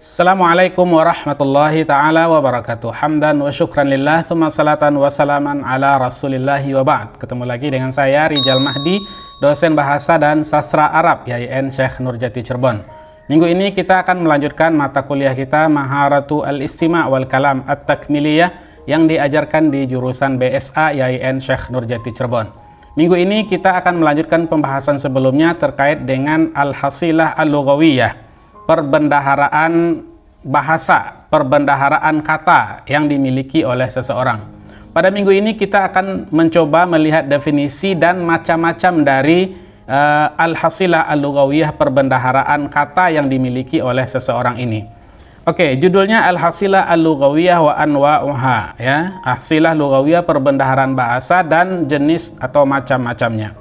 Assalamualaikum warahmatullahi ta'ala wabarakatuh. Hamdan wa syukran lillah, thumma salatan wa salaman ala rasulillahi wa ba'd. Ketemu lagi dengan saya Rijal Mahdi, dosen bahasa dan sastra Arab YIN Syekh Nurjati Cirebon. Minggu ini kita akan melanjutkan mata kuliah kita Maharatu al-Istima' wal Kalam at-Takmiliyah yang diajarkan di jurusan BSA YIN Syekh Nurjati Cirebon. Minggu ini kita akan melanjutkan pembahasan sebelumnya terkait dengan al-hasilah al-lughawiyah, perbendaharaan bahasa, perbendaharaan kata yang dimiliki oleh seseorang. Pada minggu ini kita akan mencoba melihat definisi dan macam-macam dari al-hasilah al-lughawiyah, perbendaharaan kata yang dimiliki oleh seseorang ini. Oke, judulnya al-hasilah al-lughawiyah wa anwa'uha, ya. Hasilah lughawiyah, perbendaharaan bahasa dan jenis atau macam-macamnya.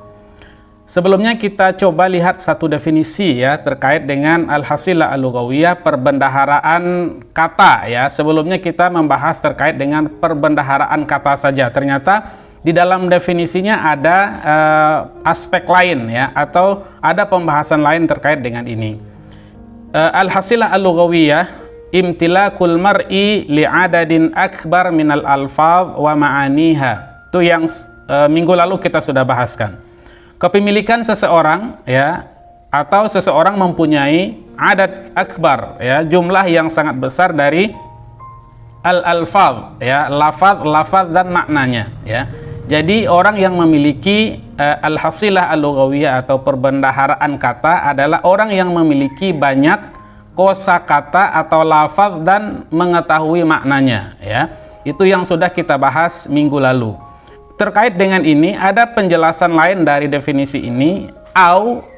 Sebelumnya kita coba lihat satu definisi ya terkait dengan al-hasilah al-lughawiyah, perbendaharaan kata ya. Sebelumnya kita membahas terkait dengan perbendaharaan kata saja. Ternyata di dalam definisinya ada aspek lain ya, atau ada pembahasan lain terkait dengan ini. Al-hasilah al-lughawiyah imtilakul mar'i li'adadin akbar minal alfaz wa ma'aniha. Itu yang minggu lalu kita sudah bahaskan. Kepemilikan seseorang ya, atau seseorang mempunyai adat akbar ya, jumlah yang sangat besar dari al-alfaz ya, lafaz dan maknanya ya. Jadi orang yang memiliki al-hasilah al-lughawiyah atau perbendaharaan kata adalah orang yang memiliki banyak kosakata atau lafaz dan mengetahui maknanya ya. Itu yang sudah kita bahas minggu lalu. Terkait dengan ini ada penjelasan lain dari definisi ini,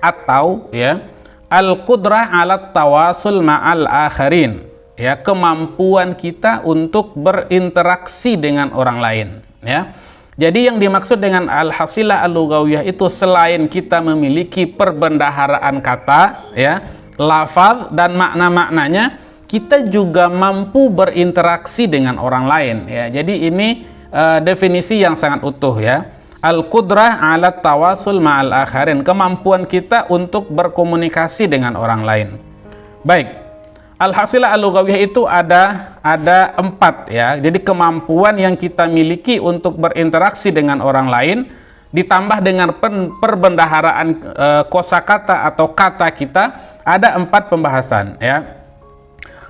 atau ya, al-qudrah 'ala tawasul ma'al akharin, ya, kemampuan kita untuk berinteraksi dengan orang lain ya. Jadi yang dimaksud dengan al-hasilah al-lughawiyah itu selain kita memiliki perbendaharaan kata ya, lafaz dan makna-maknanya, kita juga mampu berinteraksi dengan orang lain ya. Jadi ini definisi yang sangat utuh ya. Al-qudrah 'ala tawasul ma'al akharin, kemampuan kita untuk berkomunikasi dengan orang lain. Baik. Al-hasilah al-lughawiyah itu ada 4 ya. Jadi kemampuan yang kita miliki untuk berinteraksi dengan orang lain ditambah dengan perbendaharaan kosakata atau kata kita, ada 4 pembahasan ya.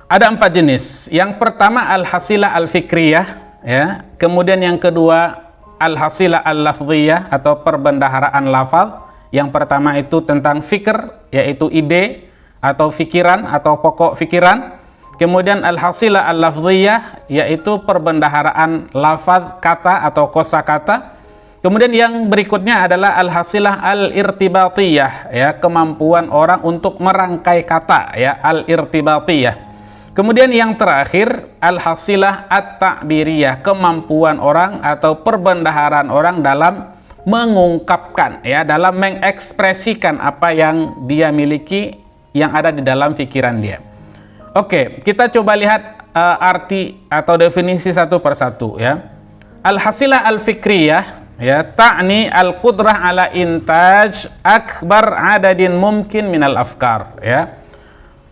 Ada 4 jenis. Yang pertama al-hasilah al-fikriyah ya, kemudian yang kedua al-hasilah al-lafziyah atau perbendaharaan lafaz. Yang pertama itu tentang fikr, yaitu ide atau fikiran atau pokok fikiran. Kemudian al-hasilah al-lafziyah yaitu perbendaharaan lafaz kata atau kosakata. Kemudian yang berikutnya adalah al-hasilah al-irtibatiyah ya, kemampuan orang untuk merangkai kata ya, al-irtibatiyah. Kemudian yang terakhir al-hasilah at-ta'biriyah, kemampuan orang atau perbendaharaan orang dalam mengungkapkan ya, dalam mengekspresikan apa yang dia miliki yang ada di dalam pikiran dia. Oke, kita coba lihat arti atau definisi satu persatu ya. Al-hasilah al-fikriyah ya, ta'ni al-qudrah ala intaj akbar adadin mumkin minal afkar ya.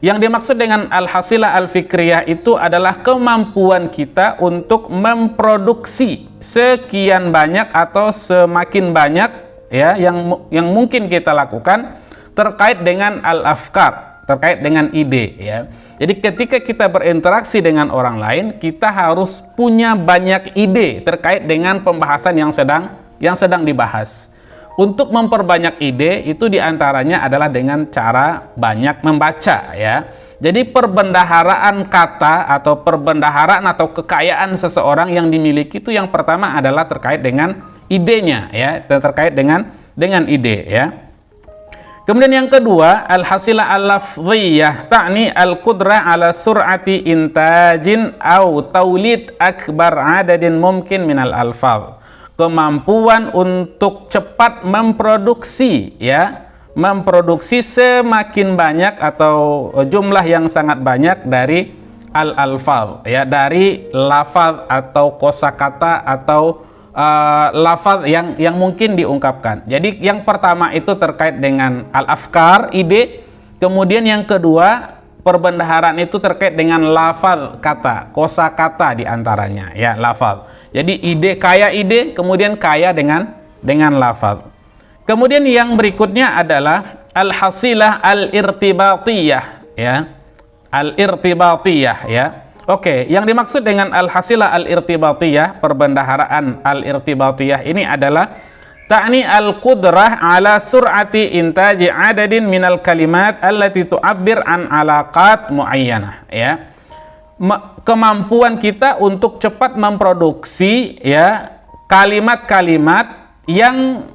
Yang dimaksud dengan al-hasilah al-fikriyah itu adalah kemampuan kita untuk memproduksi sekian banyak atau semakin banyak ya yang mungkin kita lakukan terkait dengan al-afkar, terkait dengan ide ya. Jadi ketika kita berinteraksi dengan orang lain, kita harus punya banyak ide terkait dengan pembahasan yang sedang dibahas. Untuk memperbanyak ide itu diantaranya adalah dengan cara banyak membaca ya. Jadi perbendaharaan kata atau perbendaharaan atau kekayaan seseorang yang dimiliki itu yang pertama adalah terkait dengan idenya ya, terkait dengan ide ya. Kemudian yang kedua al-hasilah al-lafziyah ta'ni al-qudrah ala sur'ati intajin au taulid akbar adadin mumkin minal alfaz, kemampuan untuk cepat memproduksi ya, memproduksi semakin banyak atau jumlah yang sangat banyak dari al-alfaz ya, dari lafaz atau kosakata atau lafaz yang mungkin diungkapkan. Jadi yang pertama itu terkait dengan al-afkar, ide. Kemudian yang kedua, perbendaharaan itu terkait dengan lafaz kata, kosakata diantaranya, ya, lafaz. Jadi ide, kemudian kaya dengan lafaz. Kemudian yang berikutnya adalah al-hasilah al-irtibatiyah, ya. Al-irtibatiyah, ya. Oke, yang dimaksud dengan al-hasilah al-irtibatiyah, perbendaharaan al-irtibatiyah ini adalah ta'ni al-qudrah ala sur'ati intaji adadin minal kalimat allati tu'abbir an alaqat muayyanah, ya. Kemampuan kita untuk cepat memproduksi, ya, kalimat-kalimat yang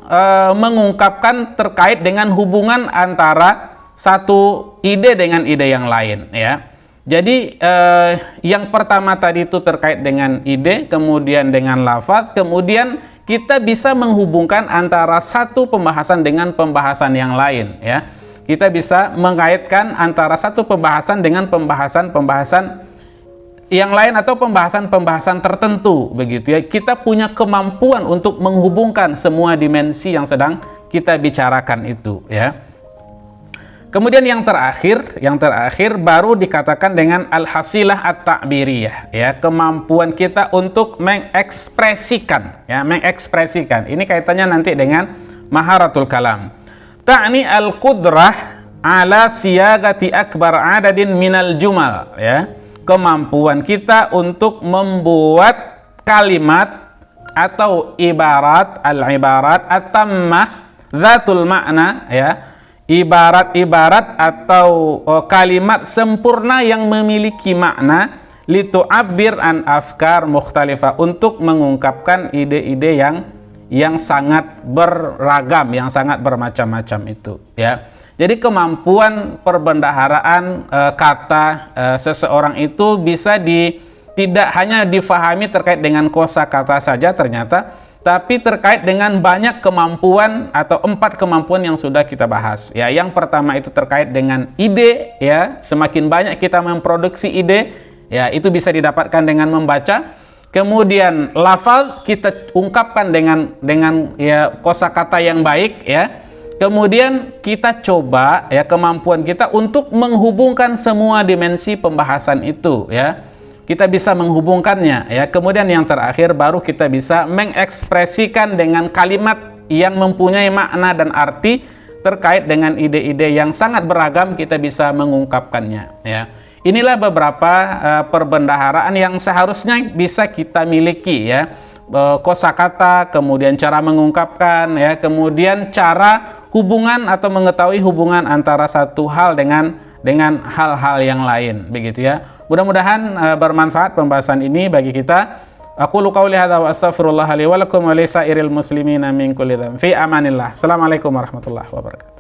mengungkapkan terkait dengan hubungan antara satu ide dengan ide yang lain, ya. Jadi yang pertama tadi itu terkait dengan ide, kemudian dengan lafaz, kemudian kita bisa menghubungkan antara satu pembahasan dengan pembahasan yang lain, ya. Kita bisa mengaitkan antara satu pembahasan dengan pembahasan-pembahasan yang lain atau pembahasan-pembahasan tertentu, begitu ya. Kita punya kemampuan untuk menghubungkan semua dimensi yang sedang kita bicarakan itu, ya. Kemudian yang terakhir baru dikatakan dengan al-hasilah at-ta'biriyah, ya, kemampuan kita untuk mengekspresikan, ya, mengekspresikan. Ini kaitannya nanti dengan maharatul kalam. Ta'ni al-qudrah ala siyagati akbar adadin minal jumal, ya. Kemampuan kita untuk membuat kalimat atau ibarat, al-ibarat at-tammah dzatul makna, ya. Ibarat-ibarat atau kalimat sempurna yang memiliki makna litu'abbir an afkar mukhtalifah, untuk mengungkapkan ide-ide yang sangat beragam, yang sangat bermacam-macam itu, ya. Jadi kemampuan perbendaharaan kata seseorang itu bisa tidak hanya difahami terkait dengan kosakata saja ternyata, tapi terkait dengan banyak kemampuan atau 4 kemampuan yang sudah kita bahas, ya. Yang pertama itu terkait dengan ide, ya. Semakin banyak kita memproduksi ide, ya, itu bisa didapatkan dengan membaca. Kemudian lafaz kita ungkapkan dengan ya kosakata yang baik, ya. Kemudian kita coba, ya, kemampuan kita untuk menghubungkan semua dimensi pembahasan itu, ya. Kita bisa menghubungkannya, ya. Kemudian yang terakhir baru kita bisa mengekspresikan dengan kalimat yang mempunyai makna dan arti terkait dengan ide-ide yang sangat beragam, kita bisa mengungkapkannya, ya. Inilah beberapa perbendaharaan yang seharusnya bisa kita miliki, ya. Kosakata, kemudian cara mengungkapkan, ya, kemudian cara hubungan atau mengetahui hubungan antara satu hal dengan hal-hal yang lain, begitu, ya. Mudah-mudahan bermanfaat pembahasan ini bagi kita. Aku qouli hadza wa astaghfirullah li wa lakum wa li sairil muslimina min kulli dzambi. Fi amanillah. Assalamualaikum warahmatullahi wabarakatuh.